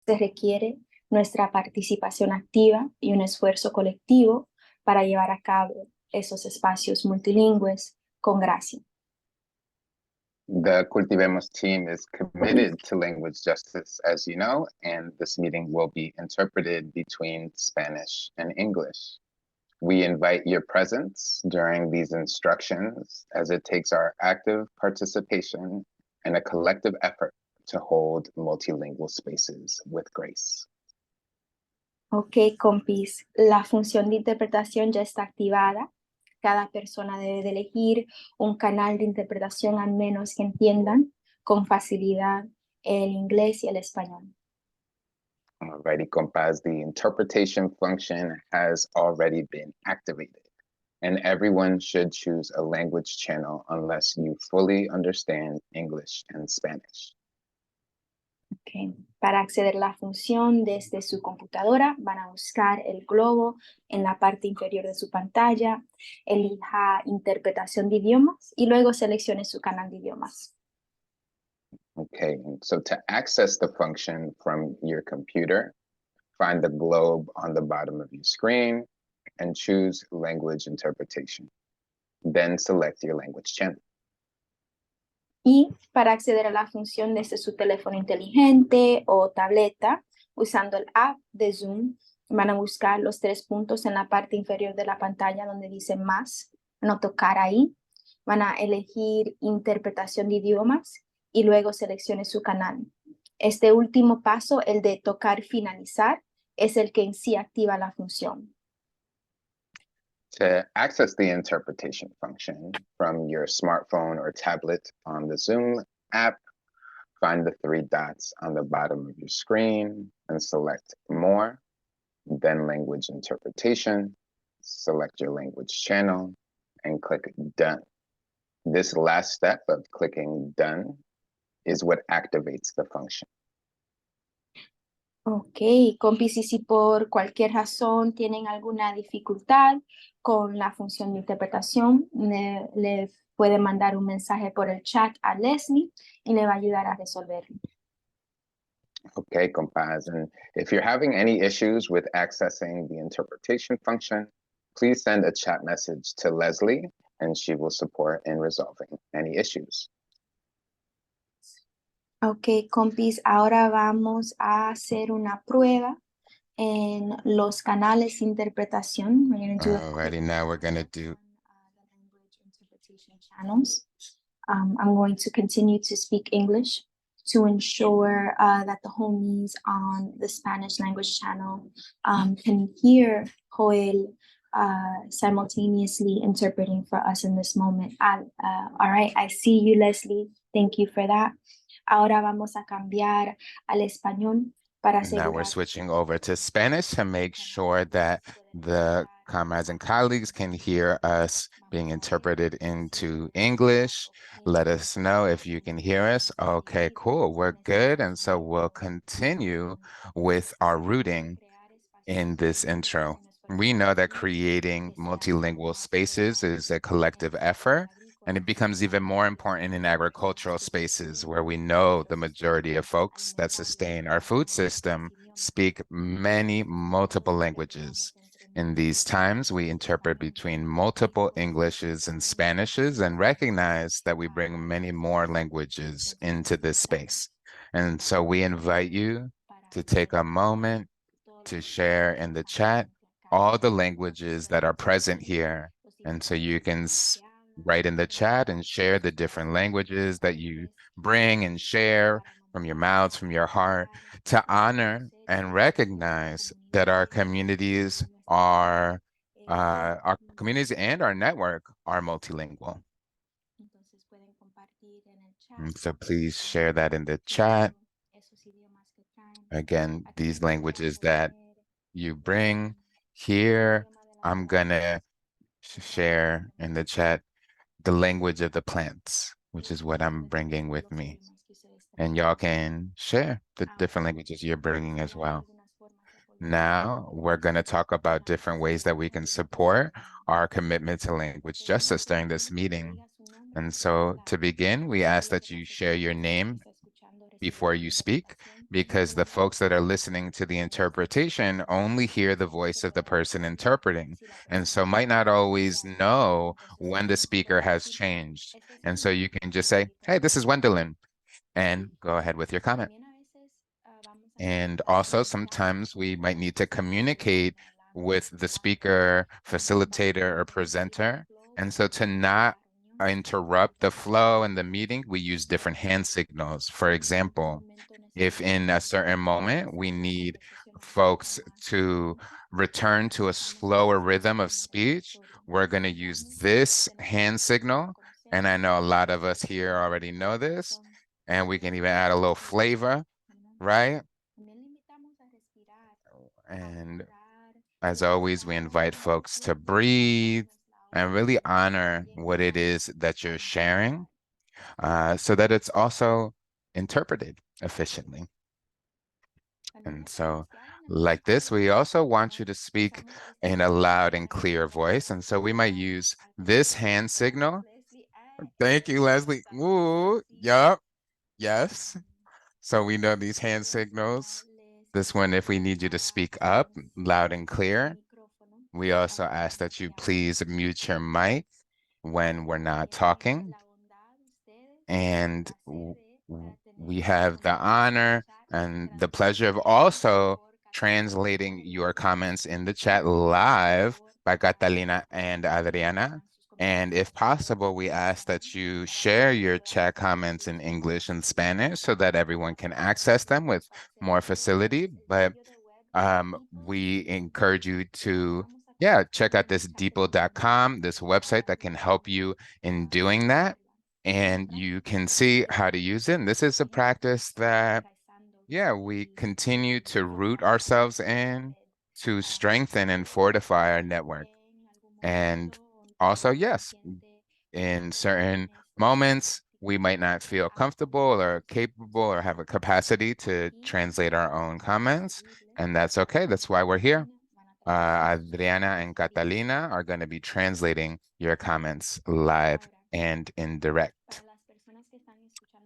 Se requiere nuestra participación activa y un esfuerzo colectivo para llevar a cabo esos espacios multilingües con gracia. The Cultivemos team is committed to language justice, as you know, and this meeting will be interpreted between Spanish and English. We invite your presence during these instructions as it takes our active participation and a collective effort to hold multilingual spaces with grace. Ok, compis, la función de interpretación ya está activada. Cada persona debe de elegir un canal de interpretación al menos que entiendan con facilidad el inglés y el español. Alrighty, compas, the interpretation function has already been activated, and everyone should choose a language channel unless you fully understand English and Spanish. Okay. Para acceder a la función desde su computadora, van a buscar el globo en la parte inferior de su pantalla, elija interpretación de idiomas y luego seleccione su canal de idiomas. Okay, and so to access the function from your computer, find the globe on the bottom of your screen and choose language interpretation. Then select your language channel. Y para acceder a la función desde su teléfono inteligente o tableta, usando el app de Zoom, van a buscar los 3 puntos en la parte inferior de la pantalla donde dice más, no tocar ahí. Van a elegir interpretación de idiomas y luego seleccione su canal. Este último paso, el de tocar finalizar, es el que en sí activa la función. To access the interpretation function from your smartphone or tablet on the Zoom app, find the 3 dots on the bottom of your screen and select More, then Language Interpretation, select your language channel, and click Done. This last step of clicking Done is what activates the function. Ok, compis, y si por cualquier razón tienen alguna dificultad con la función de interpretación, le pueden mandar un mensaje por el chat a Leslie y le va a ayudar a resolverlo. Okay, compas, and if you're having any issues with accessing the interpretation function, please send a chat message to Leslie and she will support in resolving any issues. Ok, compis, ahora vamos a hacer una prueba en los canales de interpretación. Alrighty, now we're gonna do the language interpretation channels. I'm going to continue to speak English to ensure that the homies on the Spanish language channel can hear Joel simultaneously interpreting for us in this moment. All right, I see you, Leslie. Thank you for that. Ahora vamos a cambiar al español para and now we're switching over to Spanish to make sure that the comrades and colleagues can hear us being interpreted into English. Let us know if you can hear us. Okay, cool, we're good. And so we'll continue with our rooting in this intro. We know that creating multilingual spaces is a collective effort, and it becomes even more important in agricultural spaces where we know the majority of folks that sustain our food system speak multiple languages. In these times, we interpret between multiple Englishes and Spanishes and recognize that we bring many more languages into this space. And so we invite you to take a moment to share in the chat all the languages that are present here. And so you can write in the chat and share the different languages that you bring and share from your mouths, from your heart, to honor and recognize that our communities and our network are multilingual. And so please share that in the chat. Again, these languages that you bring here, I'm gonna share in the chat the language of the plants, which is what I'm bringing with me. And y'all can share the different languages you're bringing as well. Now, we're gonna talk about different ways that we can support our commitment to language justice during this meeting. And so to begin, we ask that you share your name before you speak. because the folks that are listening to the interpretation only hear the voice of the person interpreting, and so might not always know when the speaker has changed. And so you can just say, hey, this is Wendelin, and go ahead with your comment. And also sometimes we might need to communicate with the speaker, facilitator, or presenter. And so to not interrupt the flow and the meeting, we use different hand signals. For example, if in a certain moment we need folks to return to a slower rhythm of speech, we're going to use this hand signal. And I know a lot of us here already know this, and we can even add a little flavor, right? And as always, we invite folks to breathe and really honor what it is that you're sharing, so that it's also interpreted efficiently. And so like this, we also want you to speak in a loud and clear voice. And so we might use this hand signal. Thank you, Leslie. Woo, yup, yes. So we know these hand signals. This one, if we need you to speak up loud and clear. We also ask that you please mute your mic when we're not talking. And we have the honor and the pleasure of also translating your comments in the chat live by Catalina and Adriana. And if possible, we ask that you share your chat comments in English and Spanish so that everyone can access them with more facility. But we encourage you to, yeah, check out this Deepo.com, this website that can help you in doing that. And you can see how to use it. And this is a practice that, yeah, we continue to root ourselves in to strengthen and fortify our network. And also, yes, in certain moments, we might not feel comfortable or capable or have a capacity to translate our own comments, and that's okay. That's why we're here. Adriana and Catalina are going to be translating your comments live and indirect.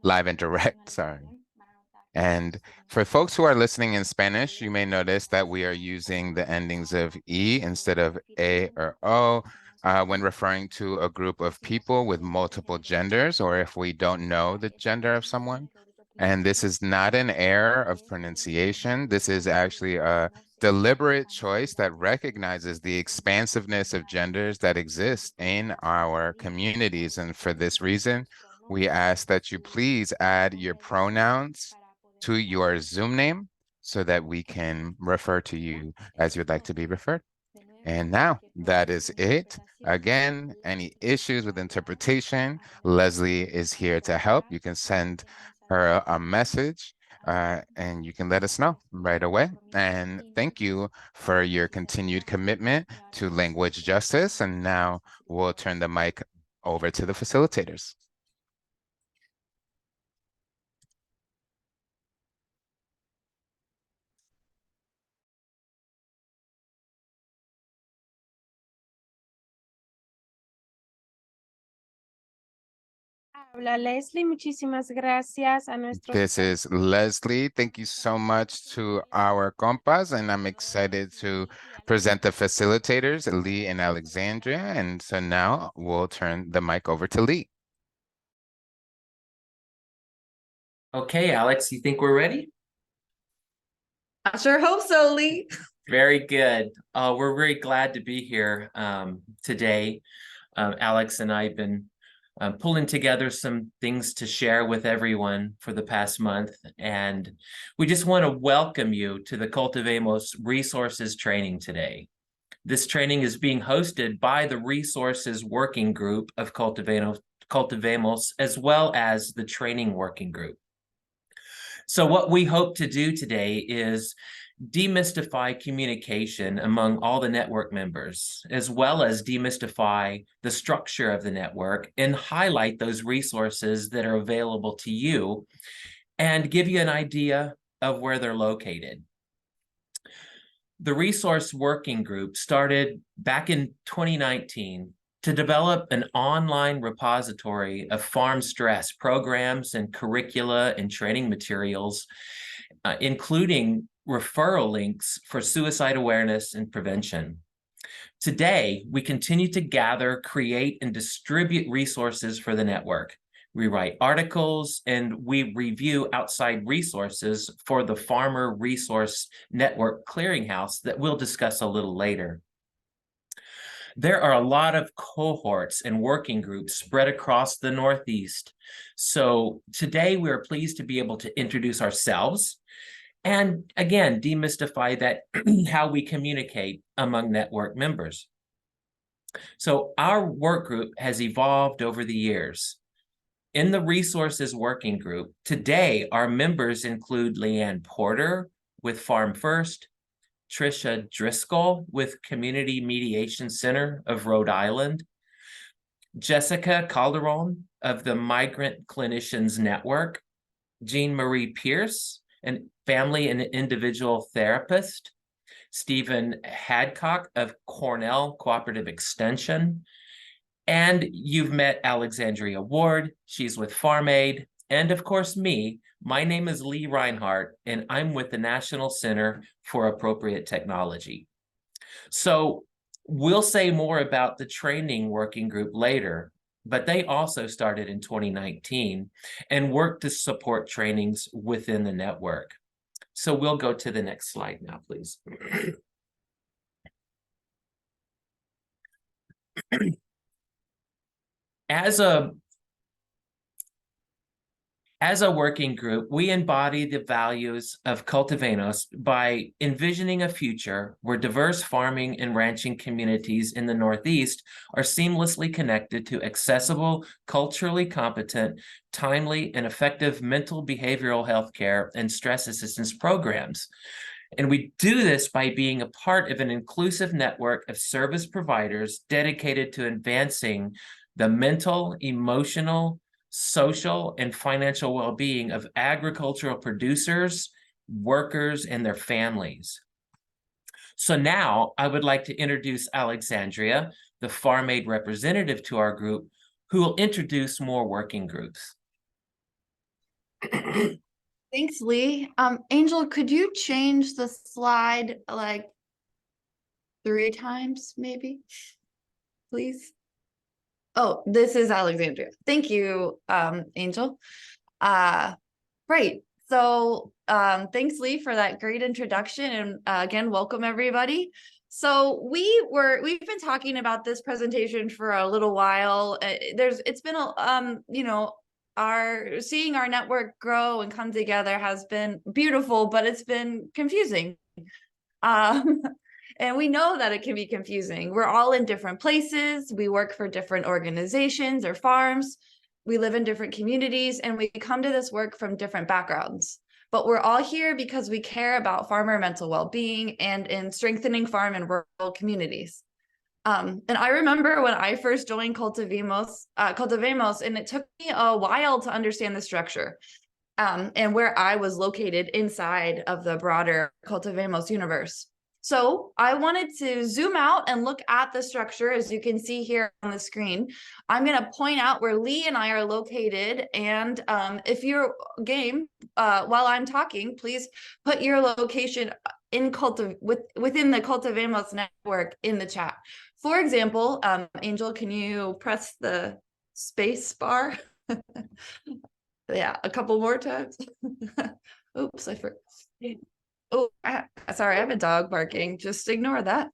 Live and direct, sorry. And for folks who are listening in Spanish, you may notice that we are using the endings of E instead of A or O when referring to a group of people with multiple genders, or if we don't know the gender of someone. And this is not an error of pronunciation. This is actually a deliberate choice that recognizes the expansiveness of genders that exist in our communities. And for this reason, we ask that you please add your pronouns to your Zoom name so that we can refer to you as you'd like to be referred. And now that is it. Again, any issues with interpretation, Leslie is here to help. You can send her a message and you can let us know right away. And thank you for your continued commitment to language justice. And now we'll turn the mic over to the facilitators. Hola Leslie, muchísimas gracias a nuestros. This is Leslie. Thank you so much to our compas, and I'm excited to present the facilitators, Lee and Alexandria. And so now we'll turn the mic over to Lee. Okay, Alex, you think we're ready? I sure hope so, Lee. Very good. We're very glad to be here today. Alex and I have been pulling together some things to share with everyone for the past month. And we just want to welcome you to the Cultivemos Resources Training today. This training is being hosted by the Resources Working Group of Cultivemos, as well as the Training Working Group. So what we hope to do today is demystify communication among all the network members, as well as demystify the structure of the network and highlight those resources that are available to you and give you an idea of where they're located. The Resource Working Group started back in 2019 to develop an online repository of farm stress programs and curricula and training materials including referral links for suicide awareness and prevention. Today, we continue to gather, create, and distribute resources for the network. We write articles and we review outside resources for the Farmer Resource Network Clearinghouse that we'll discuss a little later. There are a lot of cohorts and working groups spread across the Northeast. So today we are pleased to be able to introduce ourselves and again, demystify that how we communicate among network members. So our work group has evolved over the years. In the Resources Working Group, today our members include Leanne Porter with Farm First, Tricia Driscoll with Community Mediation Center of Rhode Island, Jessica Calderon of the Migrant Clinicians Network, Jean Marie Pierce, an family and individual therapist, Stephen Hadcock of Cornell Cooperative Extension, and you've met Alexandria Ward, she's with Farm Aid, and of course me, my name is Lee Reinhardt, and I'm with the National Center for Appropriate Technology. So we'll say more about the training working group later, but they also started in 2019 and work to support trainings within the network. So we'll go to the next slide now, please. As a working group, we embody the values of Cultivemos by envisioning a future where diverse farming and ranching communities in the Northeast are seamlessly connected to accessible, culturally competent, timely, and effective mental behavioral health care and stress assistance programs. And we do this by being a part of an inclusive network of service providers dedicated to advancing the mental, emotional, social, and financial well-being of agricultural producers, workers, and their families. So now I would like to introduce Alexandria, the Farm Aid representative to our group, who will introduce more working groups. Thanks, Lee. Angel, could you change the slide like 3 times, maybe, please? Oh, this is Alexandria. Thank you, Angel. Right. So thanks, Lee, for that great introduction. And again, welcome everybody. So we've been talking about this presentation for a little while. It's been you know, seeing our network grow and come together has been beautiful, but it's been confusing. And we know that it can be confusing. We're all in different places. We work for different organizations or farms. We live in different communities, and we come to this work from different backgrounds. But we're all here because we care about farmer mental well-being and in strengthening farm and rural communities. And I remember when I first joined Cultivemos, and it took me a while to understand the structure and where I was located inside of the broader Cultivemos universe. So I wanted to zoom out and look at the structure, as you can see here on the screen. I'm going to point out where Lee and I are located. And if you're game, while I'm talking, please put your location within the Cultivemos network in the chat. For example, Angel, can you press the space bar? Yeah, a couple more times. Oops, I forgot. Oh, sorry, I have a dog barking. Just ignore that.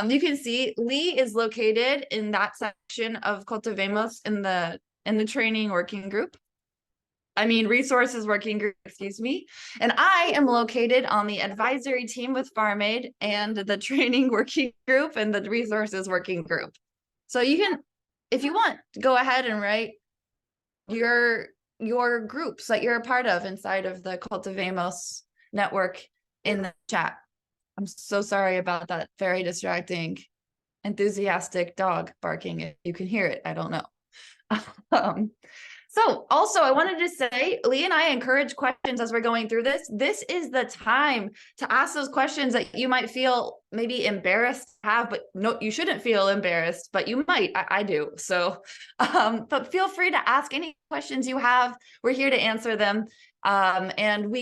You can see Lee is located in that section of Cultivemos in the training working group. Resources working group, excuse me. And I am located on the advisory team with Farm Aid and the training working group and the resources working group. So you can, if you want, go ahead and write your groups that you're a part of inside of the Cultivemos network in the chat. I'm so sorry about that very distracting, enthusiastic dog barking. If you can hear it, I don't know. So also I wanted to say, Lee and I encourage questions as we're going through this. This is the time to ask those questions that you might feel maybe embarrassed to have, but no, you shouldn't feel embarrassed, but you might, I do. So, but feel free to ask any questions you have. We're here to answer them. And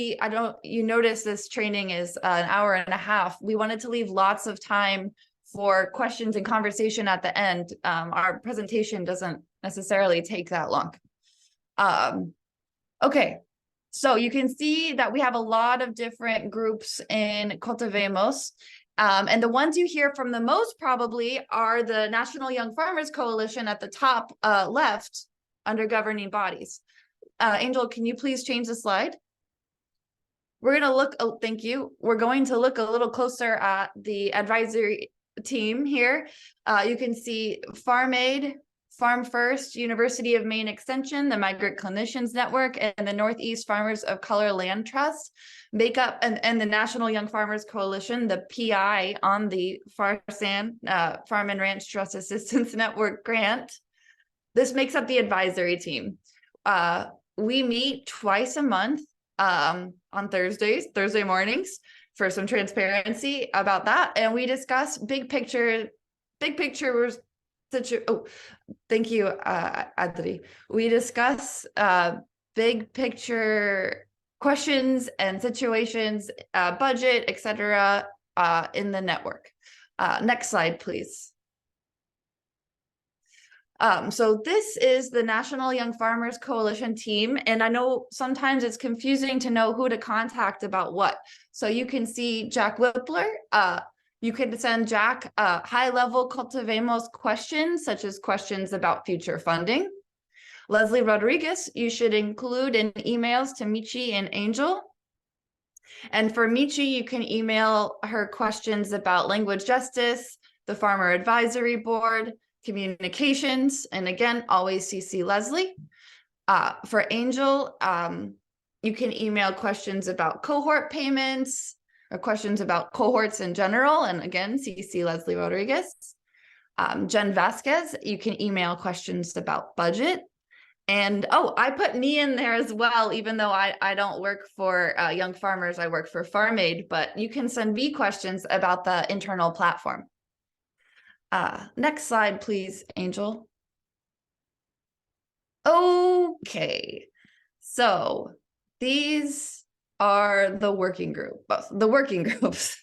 you notice this training is an hour and a half. We wanted to leave lots of time for questions and conversation at the end. Our presentation doesn't necessarily take that long. Okay, so you can see that we have a lot of different groups in Cultivemos. And the ones you hear from the most probably are the National Young Farmers Coalition at the top left under governing bodies. Angel, can you please change the slide? We're going to look, oh, thank you. We're going to look a little closer at the advisory team here. You can see Farm Aid, Farm First, University of Maine Extension, the Migrant Clinicians Network, and the Northeast Farmers of Color Land Trust make up, and the National Young Farmers Coalition, the PI on the Farm and Ranch Trust Assistance Network grant. This makes up the advisory team. We meet twice a month on Thursday mornings, for some transparency about that, and we discuss big picture. Oh, thank you, Adri. We discuss big picture questions and situations, budget, etc., in the network. Next slide, please. So this is the National Young Farmers Coalition team, and I know sometimes it's confusing to know who to contact about what. So you can see Jack Whippler. You can send Jack high-level Cultivemos questions, such as questions about future funding. Leslie Rodriguez, you should include in emails to Michi and Angel. And for Michi, you can email her questions about language justice, the Farmer Advisory Board, communications, and again, always CC Leslie. For Angel, you can email questions about cohort payments, or questions about cohorts in general, and again, CC Leslie Rodriguez. Jen Vasquez, you can email questions about budget. And oh, I put me in there as well, even though I don't work for Young Farmers, I work for Farm Aid, but you can send me questions about the internal platform. Next slide, please, Angel. Okay, so these are the working groups.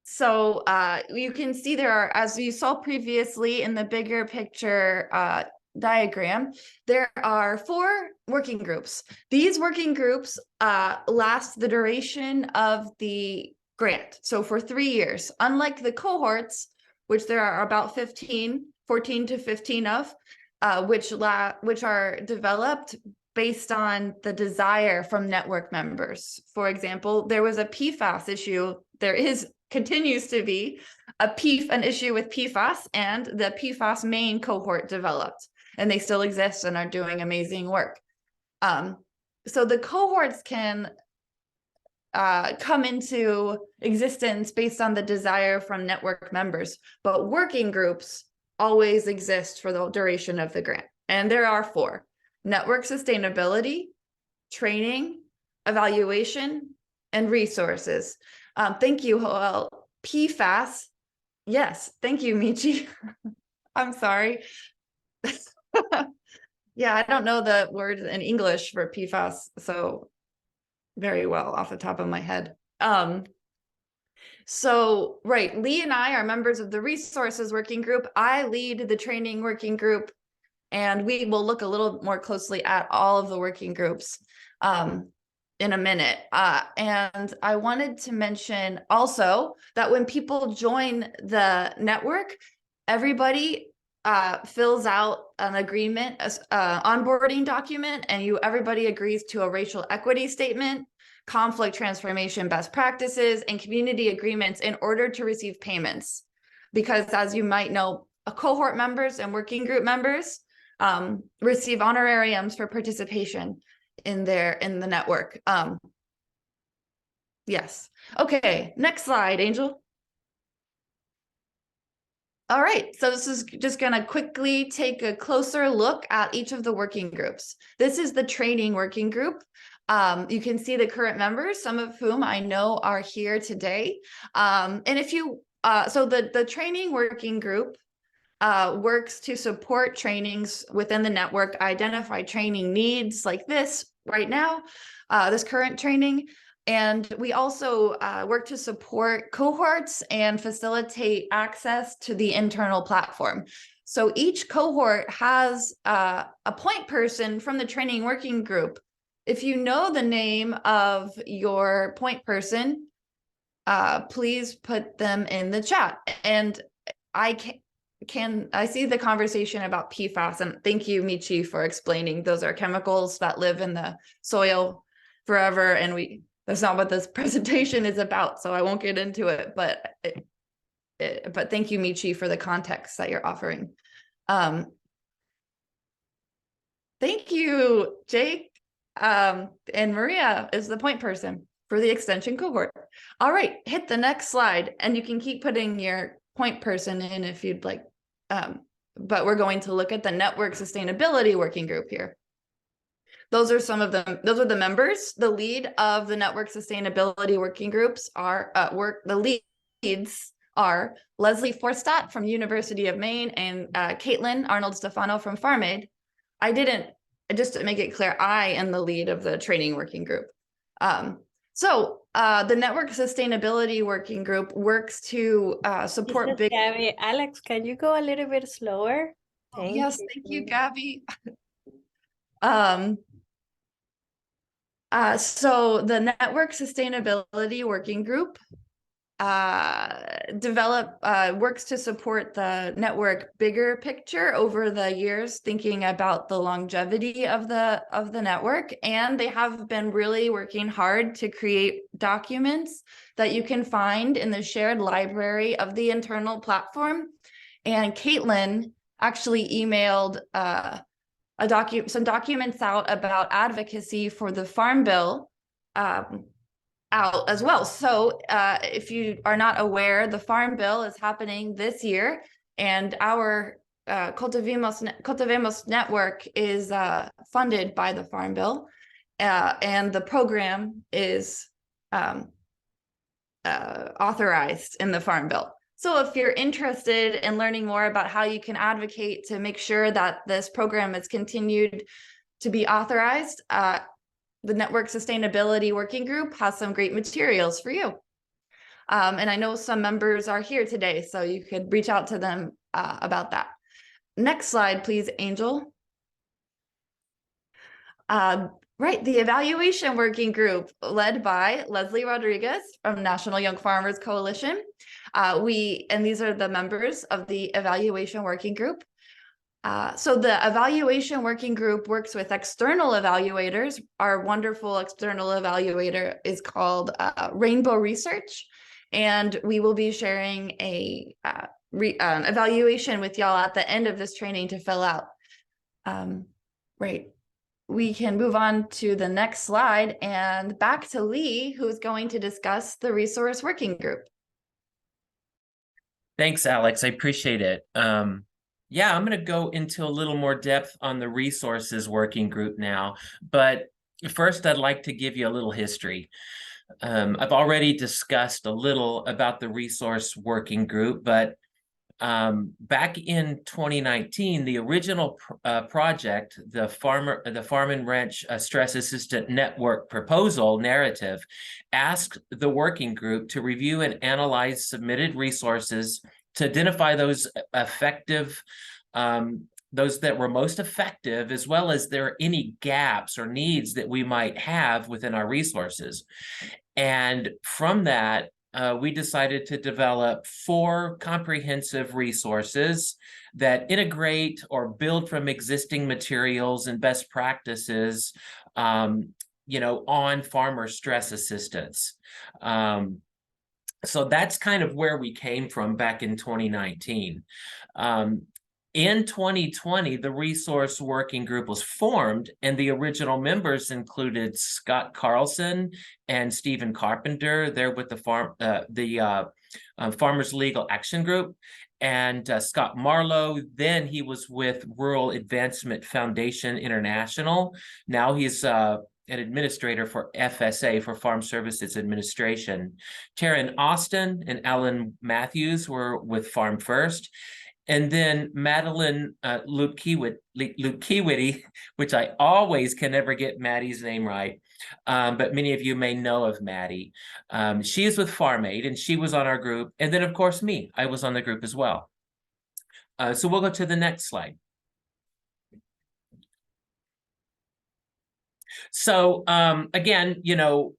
So you can see there are, as you saw previously in the bigger picture diagram, there are 4 working groups. These working groups last the duration of the grant, so for 3 years. Unlike the cohorts, which there are about 14 to 15 of, which are developed based on the desire from network members. For example, there was a PFAS issue. Continues to be an issue with PFAS, and the PFAS main cohort developed, and they still exist and are doing amazing work. So the cohorts can come into existence based on the desire from network members, but working groups always exist for the duration of the grant. And there are 4: network sustainability, training, evaluation, and resources. Thank you, Joel. PFAS. Yes, thank you, Michi. I'm sorry. Yeah, I don't know the word in English for PFAS, so very well off the top of my head. So, right, Lee and I are members of the resources working group. I lead the training working group, and we will look a little more closely at all of the working groups in a minute. And I wanted to mention also that when people join the network, everybody fills out an agreement, onboarding document, and everybody agrees to a racial equity statement, conflict transformation best practices, and community agreements in order to receive payments. Because as you might know, cohort members and working group members receive honorariums for participation in the network. Yes. Okay, next slide, Angel. All right, so this is just going to quickly take a closer look at each of the working groups. This is the training working group. You can see the current members, some of whom I know are here today. And if you, so the training working group works to support trainings within the network, identify training needs like this right now, this current training. And we also work to support cohorts and facilitate access to the internal platform. So each cohort has a point person from the training working group. If you know the name of your point person, please put them in the chat. And I see the conversation about PFAS, and thank you, Michi, for explaining those are chemicals that live in the soil forever, and that's not what this presentation is about, so I won't get into it, but thank you, Michi, for the context that you're offering. Thank you, Jake. And Maria is the point person for the extension cohort. All right, hit the next slide, and you can keep putting your point person in if you'd like. But we're going to look at the network sustainability working group here. Those are some of them. Those are the members. The lead of the network sustainability working groups are the leads are Leslie Forstadt from University of Maine and Caitlin Arnold-Stefano from FarmAid. Just to make it clear, I am the lead of the training working group. The network sustainability working group works to support big. Gabby, Alex, can you go a little bit slower? Yes, thank you, Gabby. So the network sustainability working group works to support the network bigger picture over the years, thinking about the longevity of the network. And they have been really working hard to create documents that you can find in the shared library of the internal platform. And Caitlin actually emailed some documents out about advocacy for the Farm Bill out as well. So if you are not aware, the Farm Bill is happening this year, and our Cultivemos Network is funded by the Farm Bill, and the program is authorized in the Farm Bill. So if you're interested in learning more about how you can advocate to make sure that this program is continued to be authorized, the Network Sustainability Working Group has some great materials for you. And I know some members are here today, so you could reach out to them about that. Next slide, please, Angel. Right, the Evaluation Working Group led by Leslie Rodriguez from National Young Farmers Coalition. And these are the members of the Evaluation Working Group. So the Evaluation Working Group works with external evaluators. Our wonderful external evaluator is called Rainbow Research, and we will be sharing a evaluation with y'all at the end of this training to fill out. Right. We can move on to the next slide and back to Lee, who's going to discuss the Resource Working Group. Thanks, Alex. I appreciate it. Yeah, I'm going to go into a little more depth on the Resources Working Group now. But first, I'd like to give you a little history. I've already discussed a little about the Resource Working Group, but back in 2019, the original project, the Farm and Ranch Stress Assistant Network proposal narrative, asked the working group to review and analyze submitted resources to identify those effective, those that were most effective, as well as there are any gaps or needs that we might have within our resources. And from that, we decided to develop 4 comprehensive resources that integrate or build from existing materials and best practices, on farmer stress assistance. So that's kind of where we came from back in 2019. In 2020, the Resource Working Group was formed, and the original members included Scott Carlson and Stephen Carpenter. They're with the Farmers Legal Action Group. and Scott Marlowe. Then he was with Rural Advancement Foundation International. Now he's an administrator for FSA, for Farm Services Administration. Taryn Austin and Alan Matthews were with Farm First. And then Madeline Lukewitty, which I always can never get Maddie's name right, but many of you may know of Maddie. She is with Farm Aid, and she was on our group. And then, of course, me, I was on the group as well. So we'll go to the next slide. So again, you know,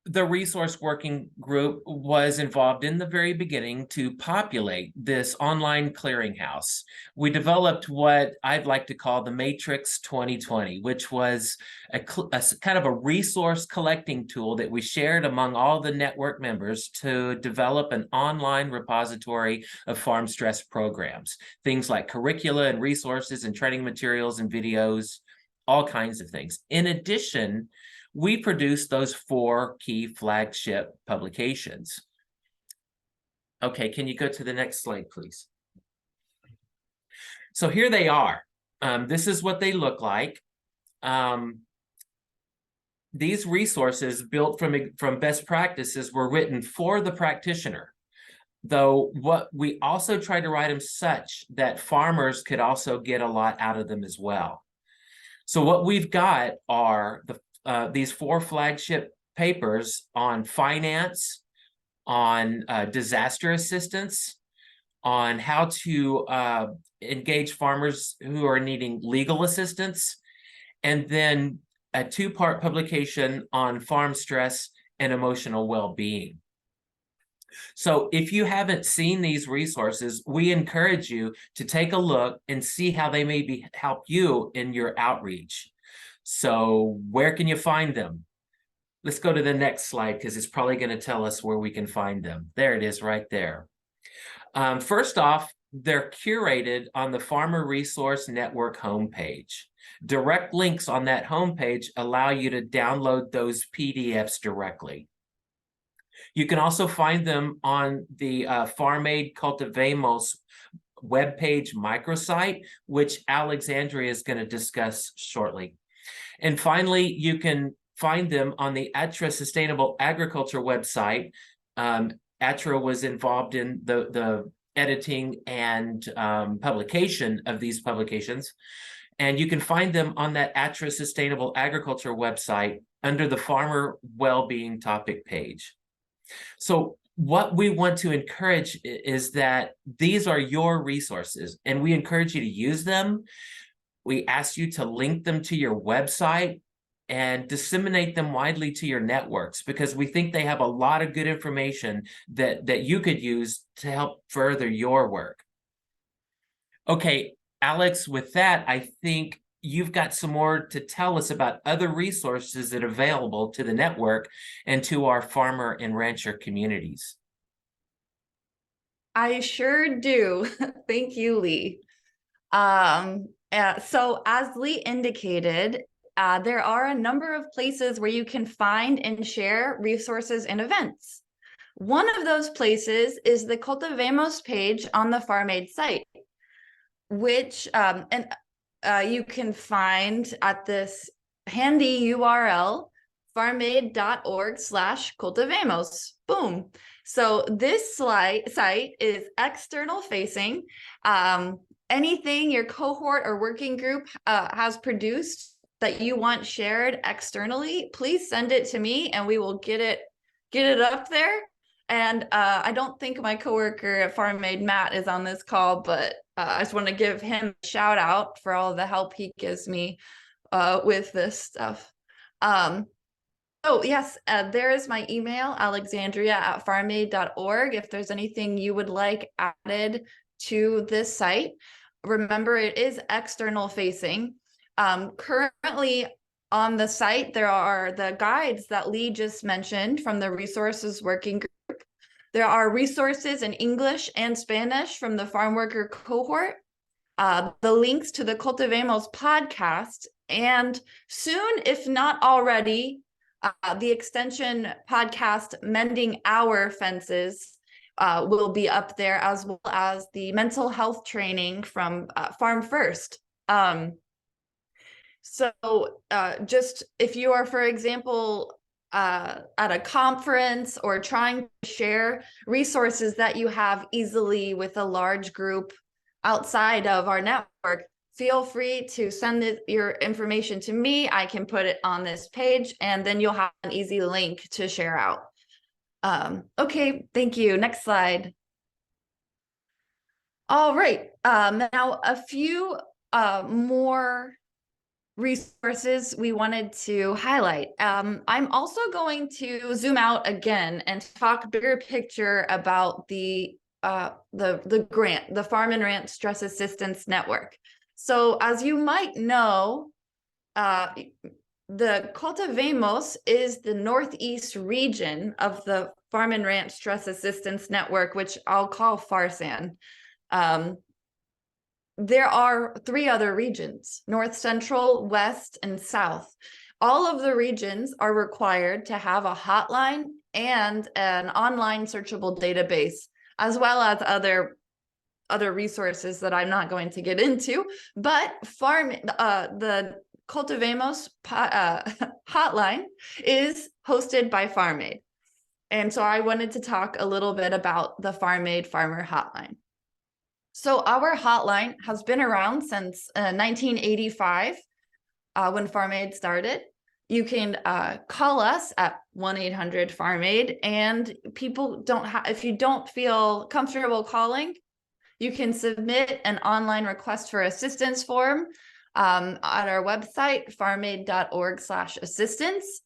the resource working group was involved in the very beginning to populate this online clearinghouse. We developed what I'd like to call the Matrix 2020, which was a kind of a resource collecting tool that we shared among all the network members to develop an online repository of farm stress programs. Things like curricula and resources and training materials and videos, all kinds of things. In addition, we produced those 4 key flagship publications. Okay, can you go to the next slide, please? So here they are. This is what they look like. These resources built from best practices were written for the practitioner, though what we also tried to write them such that farmers could also get a lot out of them as well. So what we've got are these 4 flagship papers on finance, on disaster assistance, on how to engage farmers who are needing legal assistance, and then a 2-part publication on farm stress and emotional well-being. So if you haven't seen these resources, we encourage you to take a look and see how they may help you in your outreach. So where can you find them? Let's go to the next slide, because it's probably going to tell us where we can find them. There it is right there. First off, they're curated on the Farmer Resource Network homepage. Direct links on that homepage allow you to download those PDFs directly. You can also find them on the Farm Aid Cultivemos webpage microsite, which Alexandria is going to discuss shortly. And finally, you can find them on the ATRA Sustainable Agriculture website. ATRA was involved in the editing and publication of these publications. And you can find them on that ATRA Sustainable Agriculture website under the Farmer Wellbeing topic page. So what we want to encourage is that these are your resources, and we encourage you to use them. We ask you to link them to your website and disseminate them widely to your networks, because we think they have a lot of good information that you could use to help further your work. Okay, Alex, with that, I think you've got some more to tell us about other resources that are available to the network and to our farmer and rancher communities. I sure do. Thank you, Lee. So as Lee indicated, there are a number of places where you can find and share resources and events. One of those places is the Cultivemos page on the Farm Aid site, which you can find at this handy URL, farmaid.org/cultivemos. Boom. So this site is external facing. Anything your cohort or working group has produced that you want shared externally, please send it to me and we will get it up there. And I don't think my coworker at Farm Aid, Matt, is on this call, but I just want to give him a shout out for all the help he gives me with this stuff. Oh, yes, there is my email, alexandria@farmaid.org. If there's anything you would like added to this site, remember it is external facing. Currently on the site, there are the guides that Lee just mentioned from the resources working group. There are resources in English and Spanish from the farm worker cohort, the links to the Cultivemos podcast, and soon, if not already, the extension podcast, Mending Our Fences, will be up there, as well as the mental health training from Farm First. So just if you are, for example, at a conference or trying to share resources that you have easily with a large group outside of our network, feel free to send your information to me. I can put it on this page, and then you'll have an easy link to share out. Okay, thank you. Next slide. All right, now a few more resources we wanted to highlight. I'm also going to zoom out again and talk bigger picture about the grant, the Farm and Ranch Stress Assistance Network. So as you might know, the Cultivemos is the Northeast region of the Farm and Ranch Stress Assistance Network, which I'll call FARSAN. There are 3 other regions: North, Central, West, and South. All of the regions are required to have a hotline and an online searchable database, as well as other resources that I'm not going to get into. But the Cultivemos hotline is hosted by Farm Aid. And so I wanted to talk a little bit about the Farm Aid Farmer Hotline. So our hotline has been around since 1985, when Farm Aid started. You can call us at 1-800-FARM-AID, and people if you don't feel comfortable calling, you can submit an online request for assistance form at our website, farmaid.org/assistance.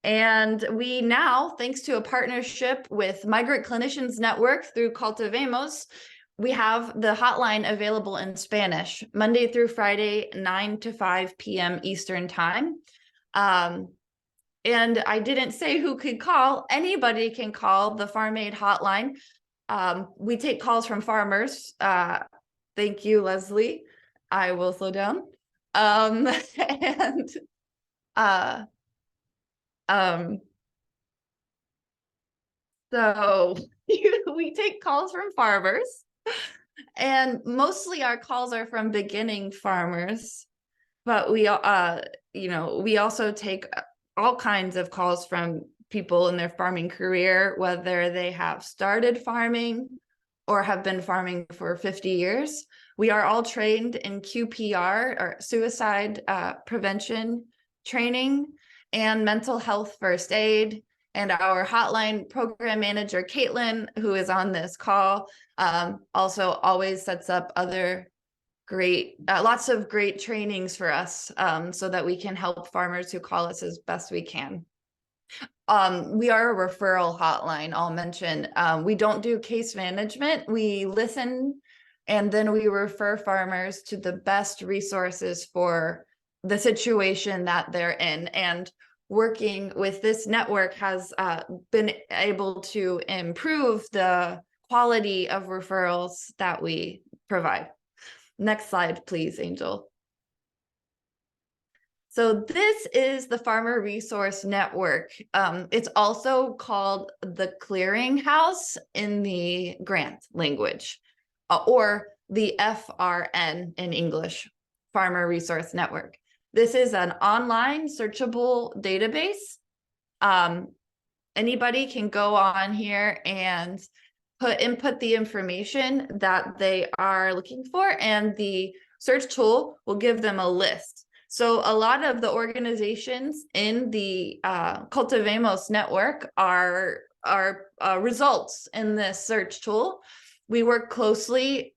And we now, thanks to a partnership with Migrant Clinicians Network through Cultivemos, we have the hotline available in Spanish, Monday through Friday, 9 to 5 p.m. Eastern time. And I didn't say who could call. Anybody can call the Farm Aid hotline. We take calls from farmers. Thank you, Leslie. I will slow down. So we take calls from farmers. And mostly our calls are from beginning farmers, but we also take all kinds of calls from people in their farming career, whether they have started farming or have been farming for 50 years. We are all trained in QPR, or suicide prevention training, and mental health first aid. And our hotline program manager, Caitlin, who is on this call, also always sets up other lots of great trainings for us, so that we can help farmers who call us as best we can. We are a referral hotline, I'll mention. We don't do case management. We listen, and then we refer farmers to the best resources for the situation that they're in. And working with this network has been able to improve the quality of referrals that we provide. Next slide, please, Angel. So this is the Farmer Resource Network. It's also called the Clearinghouse in the grant language, or the FRN in English, Farmer Resource Network. This is an online searchable database. Anybody can go on here and input the information that they are looking for, and the search tool will give them a list. So a lot of the organizations in the Cultivemos network are results in this search tool. We work closely,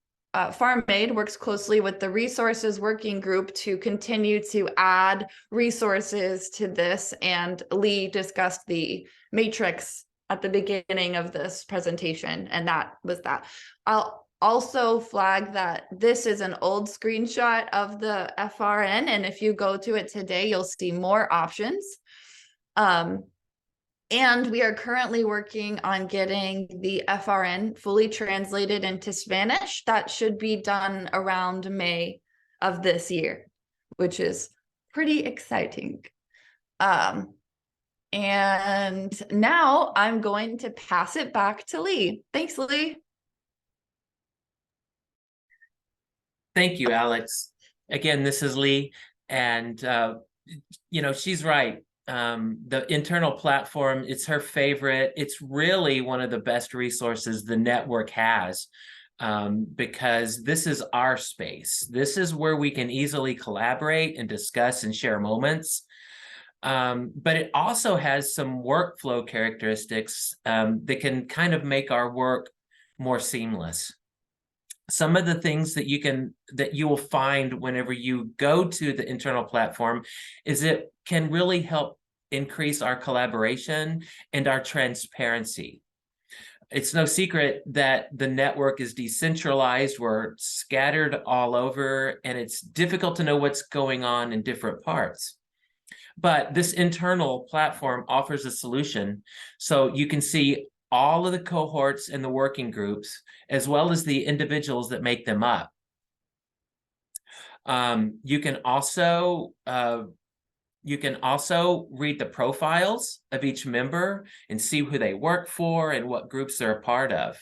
Farm Aid works closely with the resources working group to continue to add resources to this, and Lee discussed the matrix at the beginning of this presentation, and that was that. I'll also flag that this is an old screenshot of the FRN, and if you go to it today, you'll see more options. And we are currently working on getting the FRN fully translated into Spanish. That should be done around May of this year, which is pretty exciting. And now I'm going to pass it back to Lee. Thanks, Lee. Thank you, Alex. Again, this is Lee, and she's right. The internal platform, it's her favorite. It's really one of the best resources the network has, because this is our space. This is where we can easily collaborate and discuss and share moments. But it also has some workflow characteristics that can kind of make our work more seamless. Some of the things that you will find whenever you go to the internal platform is it can really help increase our collaboration and our transparency. It's no secret that the network is decentralized. We're scattered all over, and it's difficult to know what's going on in different parts. But this internal platform offers a solution, so you can see all of the cohorts and the working groups, as well as the individuals that make them up. You can also read the profiles of each member and see who they work for and what groups they're a part of.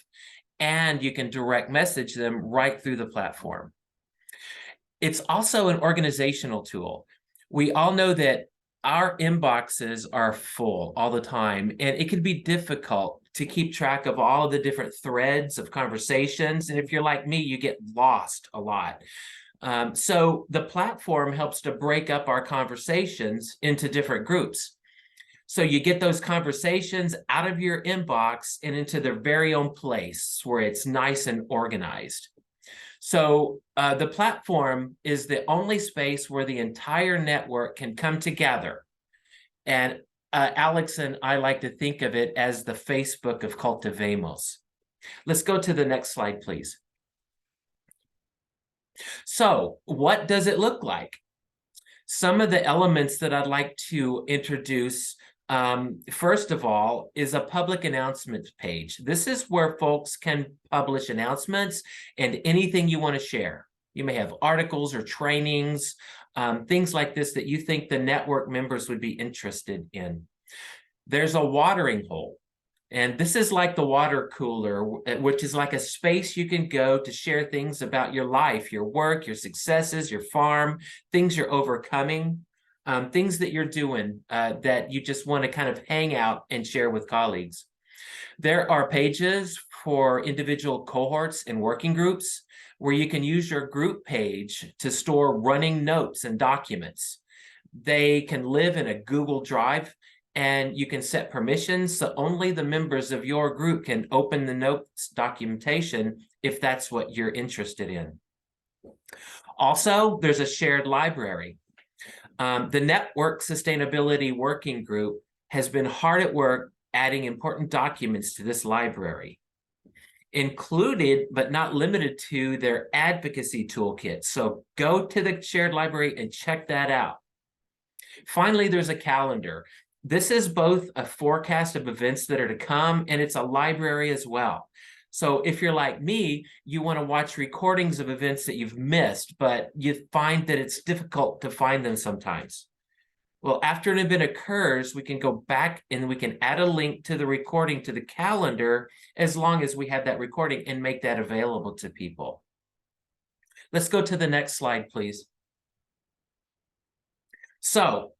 And you can direct message them right through the platform. It's also an organizational tool. We all know that our inboxes are full all the time, and it can be difficult to keep track of all of the different threads of conversations. And if you're like me, you get lost a lot. So the platform helps to break up our conversations into different groups. So you get those conversations out of your inbox and into their very own place where it's nice and organized. So the platform is the only space where the entire network can come together. And Alex and I like to think of it as the Facebook of Cultivemos. Let's go to the next slide, please. So what does it look like? Some of the elements that I'd like to introduce, first of all, is a public announcements page. This is where folks can publish announcements and anything you want to share. You may have articles or trainings, things like this that you think the network members would be interested in. There's a watering hole. And this is like the water cooler, which is like a space you can go to share things about your life, your work, your successes, your farm, things you're overcoming, things that you're doing that you just want to kind of hang out and share with colleagues. There are pages for individual cohorts and working groups where you can use your group page to store running notes and documents. They can live in a Google Drive, and you can set permissions so only the members of your group can open the notes documentation if that's what you're interested in. Also, there's a shared library. The Network Sustainability Working Group has been hard at work adding important documents to this library, included but not limited to their advocacy toolkit. So go to the shared library and check that out. Finally, there's a calendar. This is both a forecast of events that are to come, and it's a library as well. So if you're like me, you want to watch recordings of events that you've missed, but you find that it's difficult to find them sometimes. Well, after an event occurs, we can go back and we can add a link to the recording to the calendar as long as we have that recording and make that available to people. Let's go to the next slide, please. So,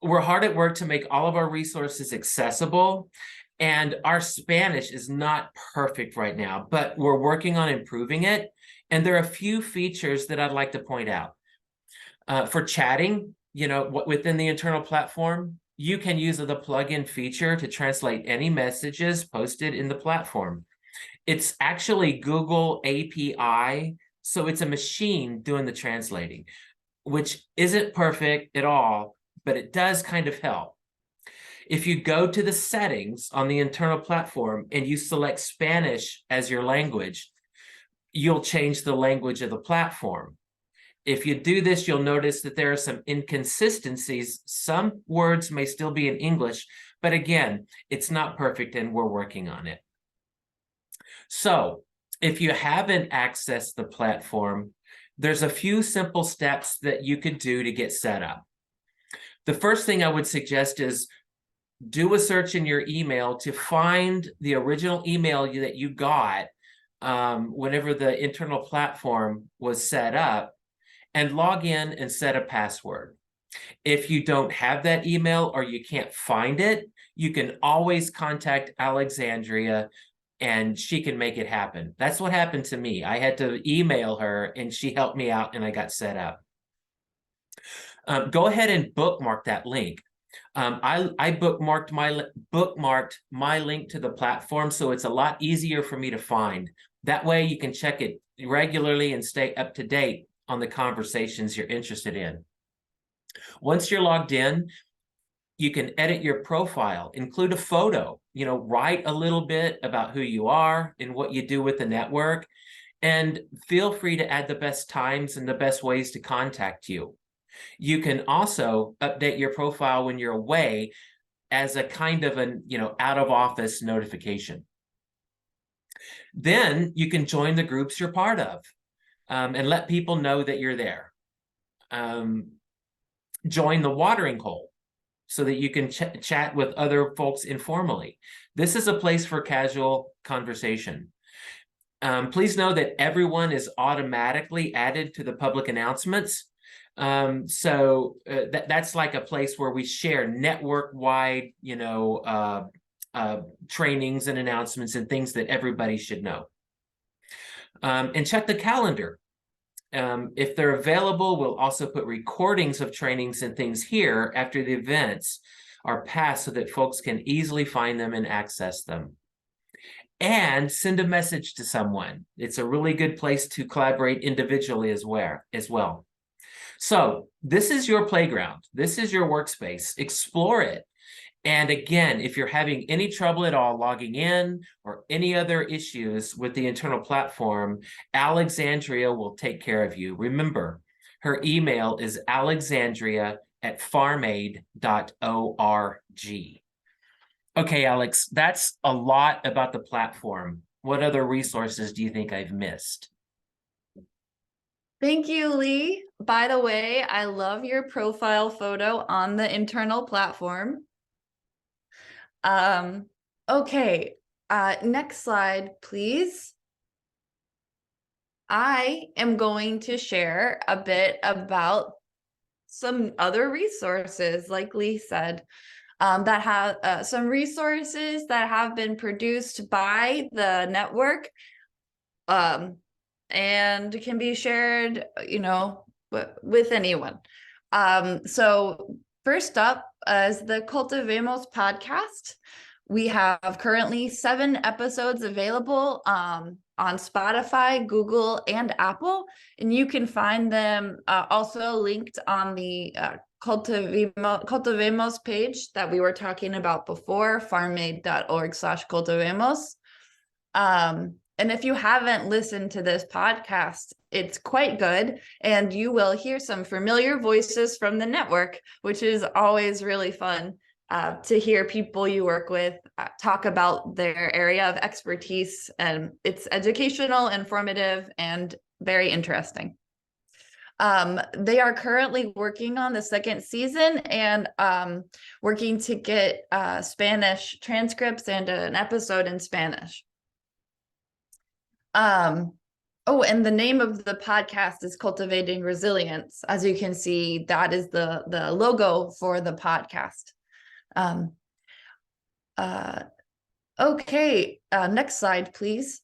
we're hard at work to make all of our resources accessible, and our Spanish is not perfect right now, but we're working on improving it. And there are a few features that I'd like to point out. For chatting, within the internal platform, you can use the plugin feature to translate any messages posted in the platform. It's actually Google API, so it's a machine doing the translating, which isn't perfect at all, but it does kind of help. If you go to the settings on the internal platform and you select Spanish as your language, you'll change the language of the platform. If you do this, you'll notice that there are some inconsistencies. Some words may still be in English, but again, it's not perfect and we're working on it. So if you haven't accessed the platform, there's a few simple steps that you could do to get set up. The first thing I would suggest is do a search in your email to find the original email that you got whenever the internal platform was set up, and log in and set a password. If you don't have that email or you can't find it, you can always contact Alexandria and she can make it happen. That's what happened to me. I had to email her and she helped me out and I got set up. Go ahead and bookmark that link. I bookmarked my link to the platform, so it's a lot easier for me to find. That way you can check it regularly and stay up to date on the conversations you're interested in. Once you're logged in, you can edit your profile, include a photo, write a little bit about who you are and what you do with the network, and feel free to add the best times and the best ways to contact you. You can also update your profile when you're away as a kind of an, out of office notification. Then you can join the groups you're part of and let people know that you're there. Join the watering hole so that you can chat with other folks informally. This is a place for casual conversation. Please know that everyone is automatically added to the public announcements. That's like a place where we share network-wide, trainings and announcements and things that everybody should know. And check the calendar. If they're available, we'll also put recordings of trainings and things here after the events are passed so that folks can easily find them and access them. And send a message to someone. It's a really good place to collaborate individually as well. So this is your playground. This is your workspace. Explore it. And again, if you're having any trouble at all logging in or any other issues with the internal platform, Alexandria will take care of you. Remember, her email is alexandria@farmaid.org. Okay, Alex, that's a lot about the platform. What other resources do you think I've missed? Thank you, Lee. By the way, I love your profile photo on the internal platform. Okay, next slide, please. I am going to share a bit about some other resources, like Lee said, that have some resources that have been produced by the network and can be shared, with anyone. So first up is the Cultivemos podcast. We have currently 7 episodes available on Spotify, Google, and Apple, and you can find them also linked on the Cultivemos page that we were talking about before, farmaid.org/cultivemos. And if you haven't listened to this podcast, it's quite good, and you will hear some familiar voices from the network, which is always really fun to hear people you work with talk about their area of expertise, and it's educational, informative, and very interesting. They are currently working on the 2nd season and working to get Spanish transcripts and an episode in Spanish. Oh, and the name of the podcast is Cultivating Resilience. As you can see, that is the logo for the podcast. Okay, next slide, please.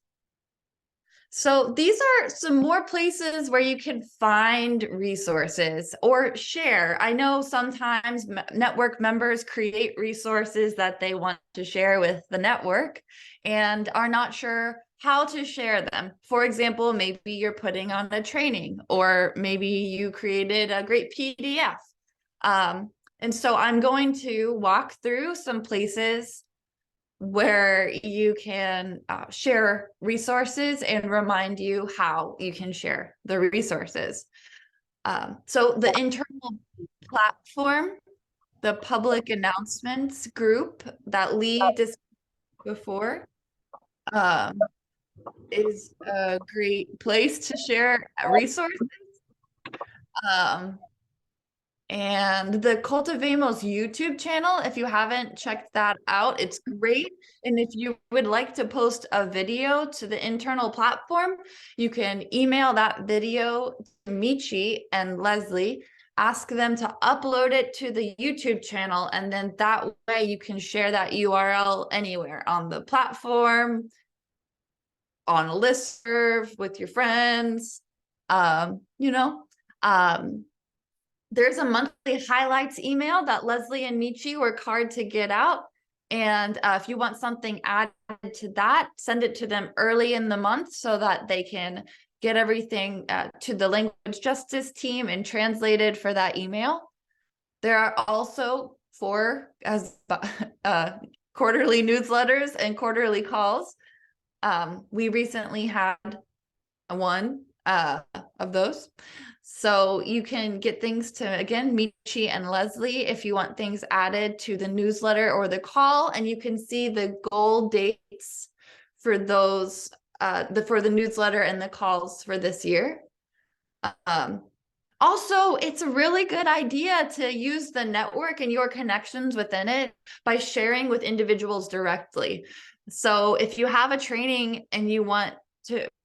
So these are some more places where you can find resources or share. I know sometimes network members create resources that they want to share with the network and are not sure how to share them. For example, maybe you're putting on a training, or maybe you created a great PDF. And so I'm going to walk through some places where you can share resources and remind you how you can share the resources. So the internal platform, the public announcements group that Lee discussed before, is a great place to share resources. And the Cultivemos YouTube channel, if you haven't checked that out, it's great. And if you would like to post a video to the internal platform, you can email that video to Michi and Leslie, ask them to upload it to the YouTube channel, and then that way you can share that URL anywhere on the platform, on a listserv with your friends, you know. There's a monthly highlights email that Leslie and Michi work hard to get out. And if you want something added to that, send it to them early in the month so that they can get everything to the language justice team and translated for that email. There are also 4 quarterly newsletters and quarterly calls. We recently had one of those. So you can get things to, again, Michi and Leslie if you want things added to the newsletter or the call, and you can see the goal dates for those, for the newsletter and the calls for this year. Also, it's a really good idea to use the network and your connections within it by sharing with individuals directly. So if you have a training and you want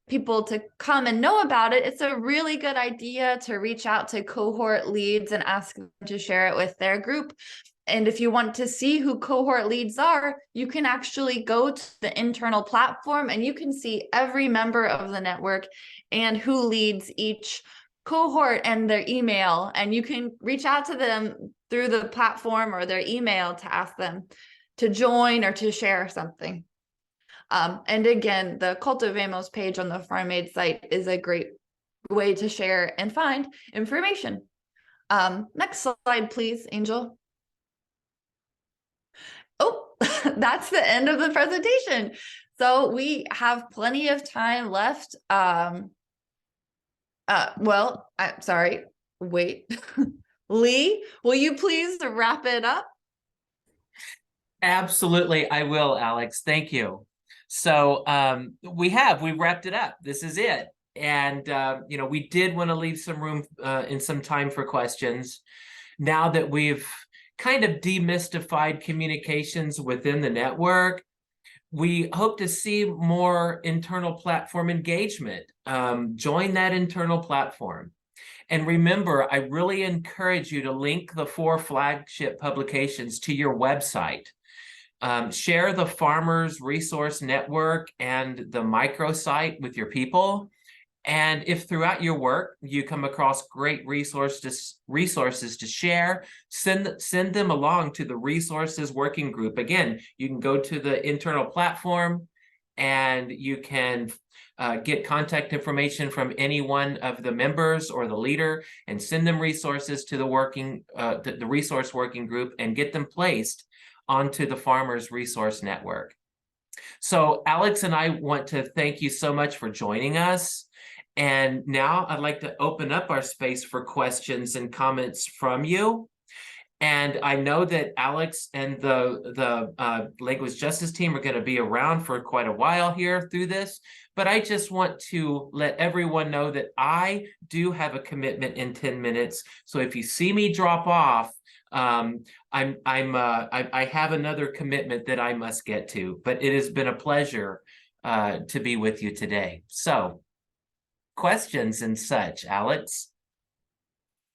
people to come and know about it, it's a really good idea to reach out to cohort leads and ask them to share it with their group. And if you want to see who cohort leads are, you can actually go to the internal platform and you can see every member of the network and who leads each cohort and their email. And you can reach out to them through the platform or their email to ask them to join or to share something. And again, the Cultivemos page on the Farm Aid site is a great way to share and find information. Next slide, please, Angel. Oh, that's the end of the presentation. So we have plenty of time left. Well, I'm sorry, wait. Lee, will you please wrap it up? Absolutely, I will, Alex. Thank you. So we wrapped it up. This is it. And, you know, we did want to leave some room and some time for questions. Now that we've kind of demystified communications within the network, we hope to see more internal platform engagement. Join that internal platform. And remember, I really encourage you to link the 4 flagship publications to your website. Share the Farmers Resource Network and the microsite with your people. And if throughout your work you come across great resources to share, send them along to the Resources Working Group. Again, you can go to the internal platform and you can get contact information from any one of the members or the leader and send them resources to the Resource Working Group and get them placed onto the Farmers Resource Network. So Alex and I want to thank you so much for joining us. And now I'd like to open up our space for questions and comments from you. And I know that Alex and the Language Justice team are going to be around for quite a while here through this. But I just want to let everyone know that I do have a commitment in 10 minutes. So if you see me drop off, I have another commitment that I must get to. But it has been a pleasure to be with you today. So questions and such, Alex.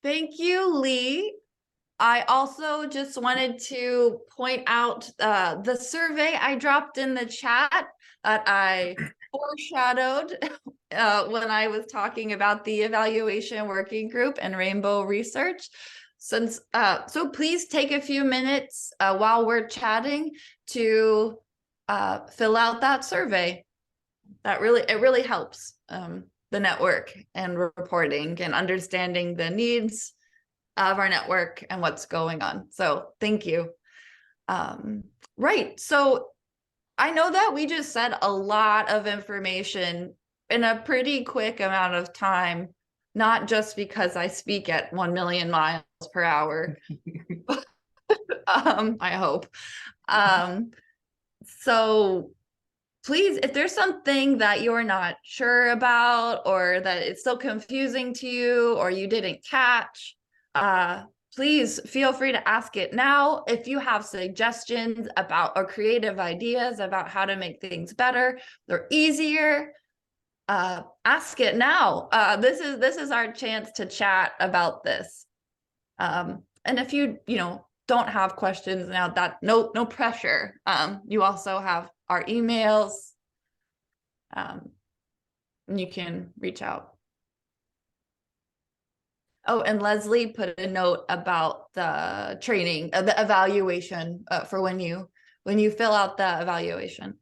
Thank you, Lee. I also just wanted to point out the survey I dropped in the chat that I foreshadowed when I was talking about the evaluation working group and rainbow research. So please take a few minutes while we're chatting to fill out that survey. It really helps the network and reporting and understanding the needs of our network and what's going on. So thank you. Right. So I know that we just said a lot of information in a pretty quick amount of time, not just because I speak at 1 million miles per hour. I hope. So please, if there's something that you're not sure about or that it's still confusing to you or you didn't catch, please feel free to ask it now. If you have suggestions about or creative ideas about how to make things better or easier, ask it now. This is our chance to chat about this. And if you don't have questions now, that no pressure. You also have our emails. And you can reach out. Oh, and Leslie put a note about the training, the evaluation for when you fill out the evaluation.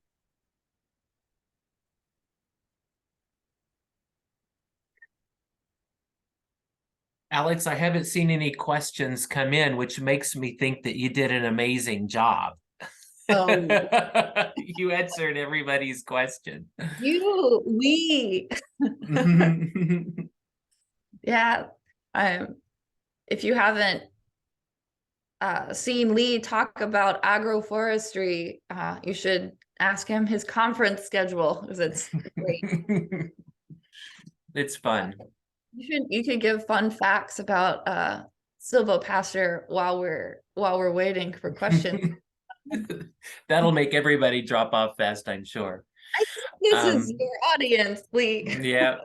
Alex, I haven't seen any questions come in, which makes me think that you did an amazing job. Oh, you answered everybody's question. we. Yeah. If you haven't seen Lee talk about agroforestry, you should ask him his conference schedule, because it's great. It's fun. You could give fun facts about silvopasture while we're waiting for questions. That'll make everybody drop off fast, I'm sure. I think this is your audience, Lee. Yeah.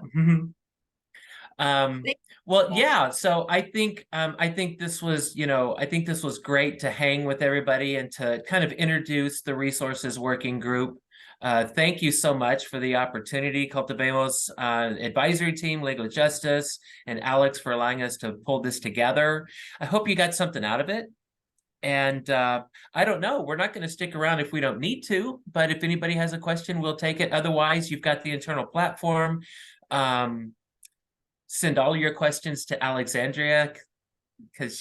Well, yeah, so I think this was, I think this was great to hang with everybody and to kind of introduce the resources working group. Thank you so much for the opportunity, Cultivemos advisory team, Legal Justice, and Alex for allowing us to pull this together. I hope you got something out of it. And I don't know, we're not going to stick around if we don't need to, but if anybody has a question, we'll take it. Otherwise, you've got the internal platform. Send all your questions to Alexandria, because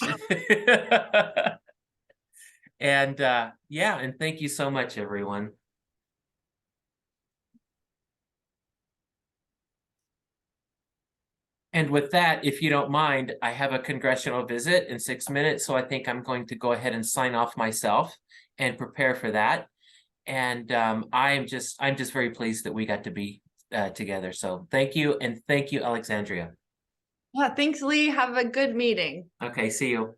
and yeah, and thank you so much, everyone. And with that, if you don't mind, I have a congressional visit in 6 minutes, so I think I'm going to go ahead and sign off myself and prepare for that. And I'm just very pleased that we got to be together. So thank you, and thank you, Alexandria. Yeah, thanks, Lee. Have a good meeting. Okay, see you.